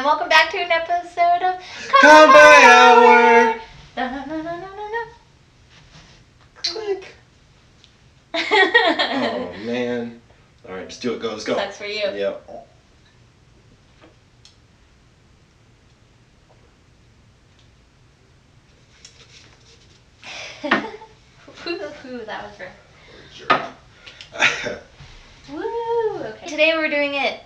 welcome back to an episode of Kanpai Hour! Click. Oh man. Alright, just do it. Go, let's go. Sucks for you. Yep. Woo, that was rough. Sure. Woo! Okay. Today we're doing it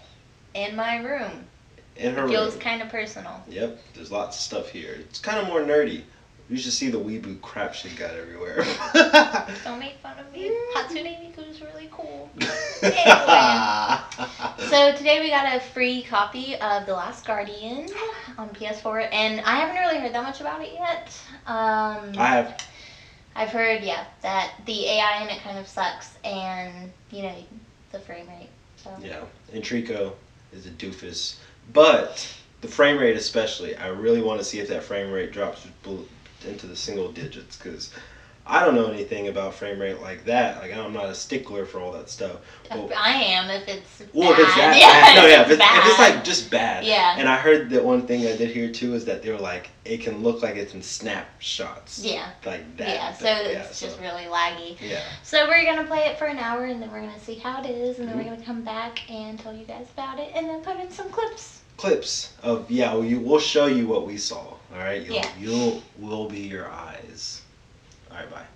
in my room. In her It feels room. kind of personal. Yep, there's lots of stuff here. It's kind of more nerdy. You should see the weeboo crap she got everywhere. Don't make fun of me. Hatsune Miku is really cool. Anyway. So today we got a free copy of The Last Guardian on PS4, and I haven't really heard that much about it yet. I've heard, yeah, that the AI in it kind of sucks, and, you know, the frame rate. So. Yeah, and Trico is a doofus. But the frame rate especially, I really want to see if that frame rate drops into the single digits, because I don't know anything about frame rate like that. Like, I'm not a stickler for all that stuff. Well, I am if it's bad. Well, if it's that yeah, bad. No, yeah, if bad. it's like just bad. Yeah. And I heard that one thing I did hear too is that they were like, it can look like it's in snapshots. Yeah. Like that. Yeah, so it's just really laggy. Yeah. So we're going to play it for an hour, and then we're going to see how it is, and then we're going to come back and tell you guys about it, and then put in some clips. Clips of, yeah, we'll show you what we saw. All right? We'll be your eyes. All right, bye.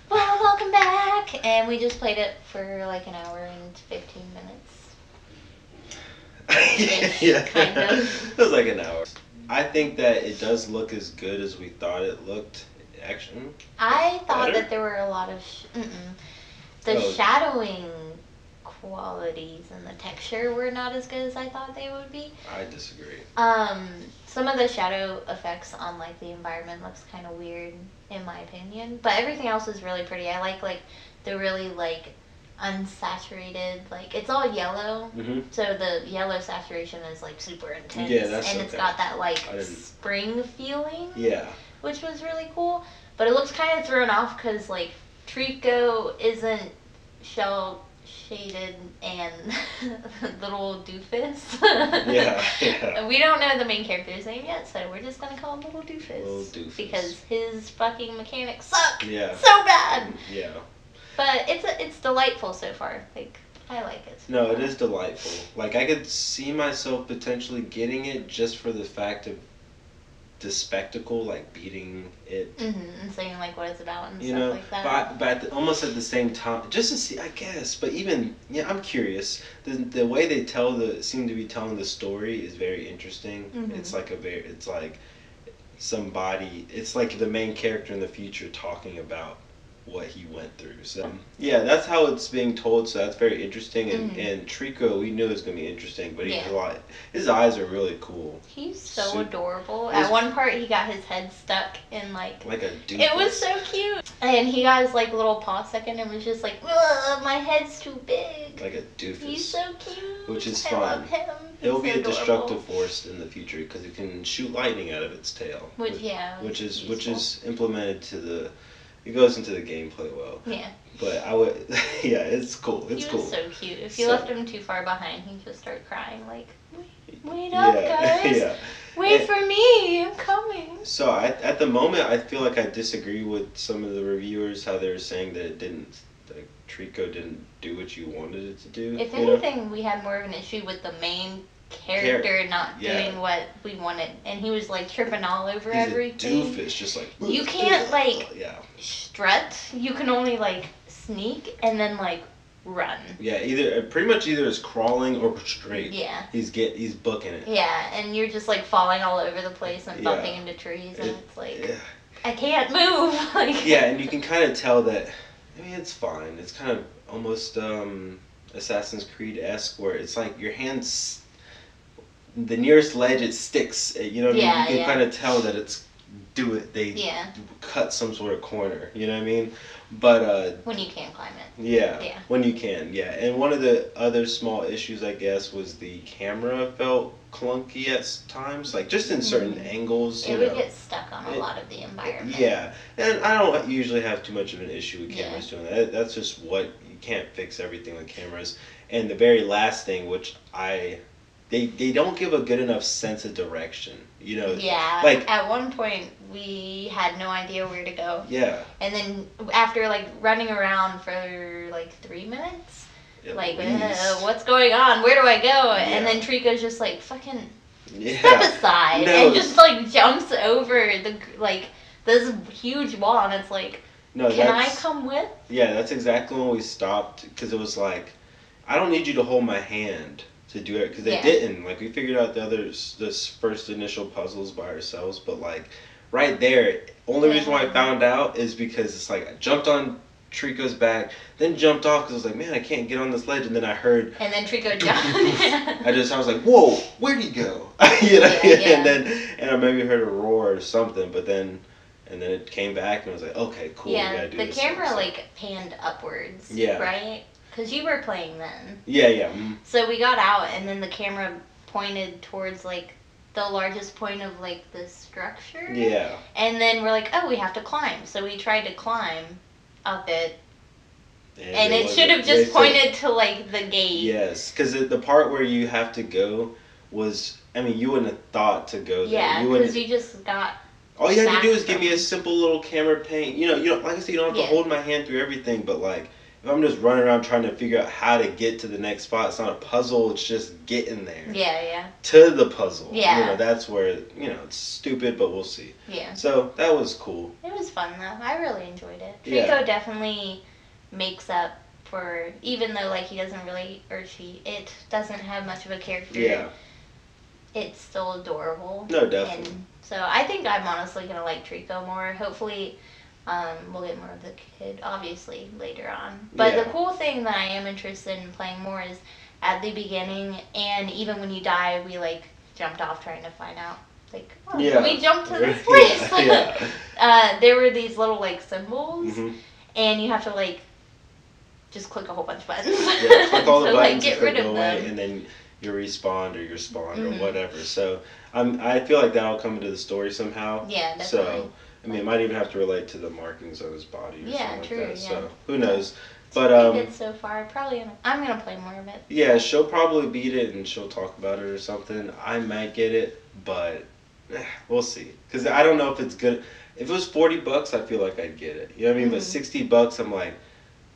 Well, welcome back, and we just played it for like an hour and 15 minutes. Yeah, kind of. It was like an hour. I think that it does look as good as we thought it looked. Action. I thought Better? that there were a lot of the shadowing qualities and the texture were not as good as I thought they would be. I disagree. Some of the shadow effects on like the environment looks kind of weird in my opinion, but everything else is really pretty. I like the really like unsaturated, like it's all yellow, so the yellow saturation is like super intense. Yeah, that's and okay. it's got that like spring feeling. Yeah. Which was really cool, but it looks kind of thrown off because like Trico isn't shell shaded and little doofus. Yeah. And we don't know the main character's name yet, so we're just gonna call him Little Doofus. Little Doofus. Because his fucking mechanics suck. Yeah. So bad. Yeah. But it's delightful so far. Like I like it. So No, far. it is delightful. Like I could see myself potentially getting it just for the fact of the spectacle, like beating it. And seeing like what it's about and you stuff know, like that. but almost at the same time, just to see, I guess. But even, yeah, I'm curious. The way they seem to be telling the story is very interesting. It's like it's like somebody. It's like the main character in the future talking about what he went through. So yeah, that's how it's being told. So that's very interesting. And Trico, we knew it was gonna be interesting, but his eyes are really cool. He's so adorable. At one part, he got his head stuck in like a doofus. It was so cute. And he got his like little paw second and was just like, ugh, my head's too big. Like a doofus. He's so cute. Which is I fun. love him. It'll He's be so a adorable. destructive force in the future because it can shoot lightning out of its tail. Which is implemented to the. It goes into the gameplay well. Yeah. But I would. Yeah, it's cool. It's cool. He was so cute. If you left him too far behind, he'd just start crying like, wait up, guys. Yeah. Wait for me. I'm coming. So at the moment, I feel like I disagree with some of the reviewers how they were saying that Trico didn't do what you wanted it to do. If anything, we had more of an issue with the main character not doing what we wanted, and he was like tripping all over everything. He's a doofus, just like you can't like strut. You can only like sneak and then like run. Yeah, pretty much either is crawling or straight. Yeah. He's booking it. Yeah, and you're just like falling all over the place and bumping into trees, and it's like I can't move. Like yeah, and you can kind of tell that. I mean, it's fine. It's kind of almost Assassin's Creed-esque, where it's like your hands. The nearest ledge it sticks. You know what I mean? You can kind of tell that they cut some sort of corner. You know what I mean? But when you can climb it. Yeah. When you can. Yeah. And one of the other small issues, I guess, was the camera felt clunky at times, like just in certain angles. It would get stuck on a lot of the environment. Yeah, and I don't usually have too much of an issue with cameras doing that. That's just what you can't fix everything with cameras. And the very last thing, which I they don't give a good enough sense of direction. Yeah. Like at one point we had no idea where to go. Yeah. And then after like running around for like 3 minutes, what's going on? Where do I go? Yeah. And then Trico's just like fucking yeah. step aside No. and just like jumps over this huge wall, and it's like, no, can I come with? Yeah, that's exactly when we stopped, because it was like, I don't need you to hold my hand to do it, because they didn't. Like, we figured out this first initial puzzles by ourselves, but like right there, only reason why I found out is because it's like I jumped on Trico's back, then jumped off because I was like, man, I can't get on this ledge, and then I heard. And then Trico jumped. I was like, whoa, where'd he go? And I maybe heard a roar or something, but then. And then it came back and I was like, okay, cool. Yeah, we gotta do the this camera like panned upwards. Yeah. Right? Because you were playing then. Yeah, yeah. Mm-hmm. So we got out, and then the camera pointed towards like the largest point of like the structure. Yeah. And then we're like, oh, we have to climb. So we tried to climb up it. And it should have just pointed to like the gate. Yes, because the part where you have to go was, I mean, you wouldn't have thought to go there. Yeah, because you just got. All you had to do is give me a simple little camera pane. You don't, like I said, you don't have to hold my hand through everything, but like, if I'm just running around trying to figure out how to get to the next spot, it's not a puzzle, it's just getting there. Yeah, yeah. To the puzzle. Yeah. That's where, it's stupid, but we'll see. Yeah. So, that was cool. It was fun, though. I really enjoyed it. Trico definitely makes up for, even though, like, he doesn't really, it doesn't have much of a character. Yeah. It's still adorable. No, definitely. And so I think I'm honestly going to like Trico more. Hopefully we'll get more of the kid, obviously, later on. But the cool thing that I am interested in playing more is at the beginning, and even when you die, we, like, jumped off trying to find out. Like, we jumped to this place. There were these little, like, symbols, and you have to, like, just click a whole bunch of buttons. Yeah, click all the buttons get rid of them. And then you respawn or you're spawned or whatever. So I feel like that'll come into the story somehow. Yeah, definitely. So I mean, it might even have to relate to the markings on his body or something true, like that. yeah. So who knows? But I did so far. I'm gonna play more of it. Yeah, she'll probably beat it and she'll talk about it or something. I might get it, but we'll see. Because I don't know if it's good. If it was $40, I feel like I'd get it. You know what I mean? But $60, I'm like,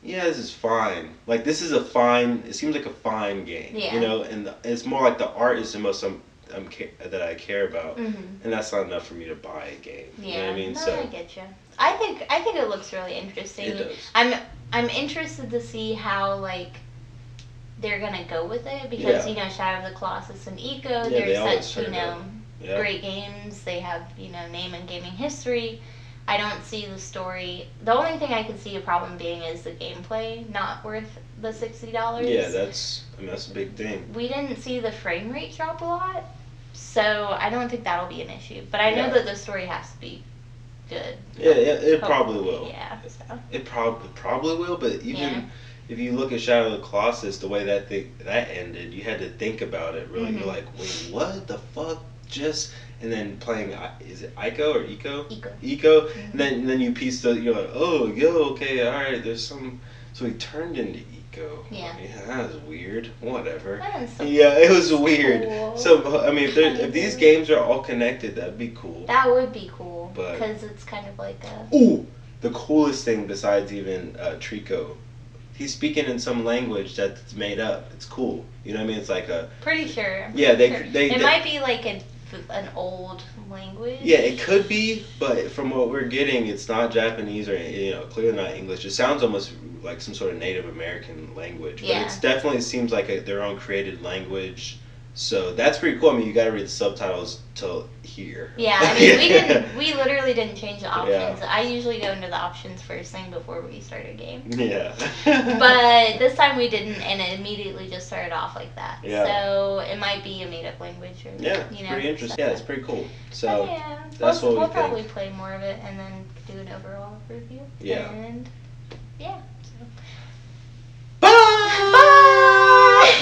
yeah, this is fine. Like, this is it seems like a fine game. Yeah. And it's more like the art is the most that I care about. And that's not enough for me to buy a game. Yeah. You know what I mean? No, I get you. I think it looks really interesting. It does. I'm interested to see how, like, they're gonna go with it because Shadow of the Colossus and Eco, they're such great games. They have name in gaming history. I don't see the story. The only thing I can see a problem being is the gameplay not worth the $60. Yeah, that's a big thing. We didn't see the frame rate drop a lot, so I don't think that'll be an issue. But I know that the story has to be good. Yeah, it probably will. Yeah, so. It probably will, but even if you look at Shadow of the Colossus, the way that ended, you had to think about it really. You're like, wait, what the fuck just... And then playing, is it Ico or Eco? Eco. And then you piece you're like, oh, okay, alright, there's some... So he turned into Eco. Yeah. That was weird. Whatever. So it was weird. Cool. So, I mean, if these games are all connected, that'd be cool. That would be cool. But, because it's kind of like a... Ooh! The coolest thing besides even Trico, he's speaking in some language that's made up. It's cool. You know what I mean? It's like a... Pretty sure. Yeah, It might be like an old language. Yeah, it could be, but from what we're getting, it's not Japanese or clearly not English. It sounds almost like some sort of Native American language, but it definitely seems like their own created language. So that's pretty cool. I mean, you got to read the subtitles to hear. Yeah, I mean, we literally didn't change the options. Yeah. I usually go into the options first thing before we start a game. Yeah. But this time we didn't, and it immediately just started off like that. Yeah. So it might be a made-up language. Or, it's pretty interesting. So. Yeah, it's pretty cool. So that's what we'll probably play more of it and then do an overall review. Yeah. And yeah. So. Bye! Bye!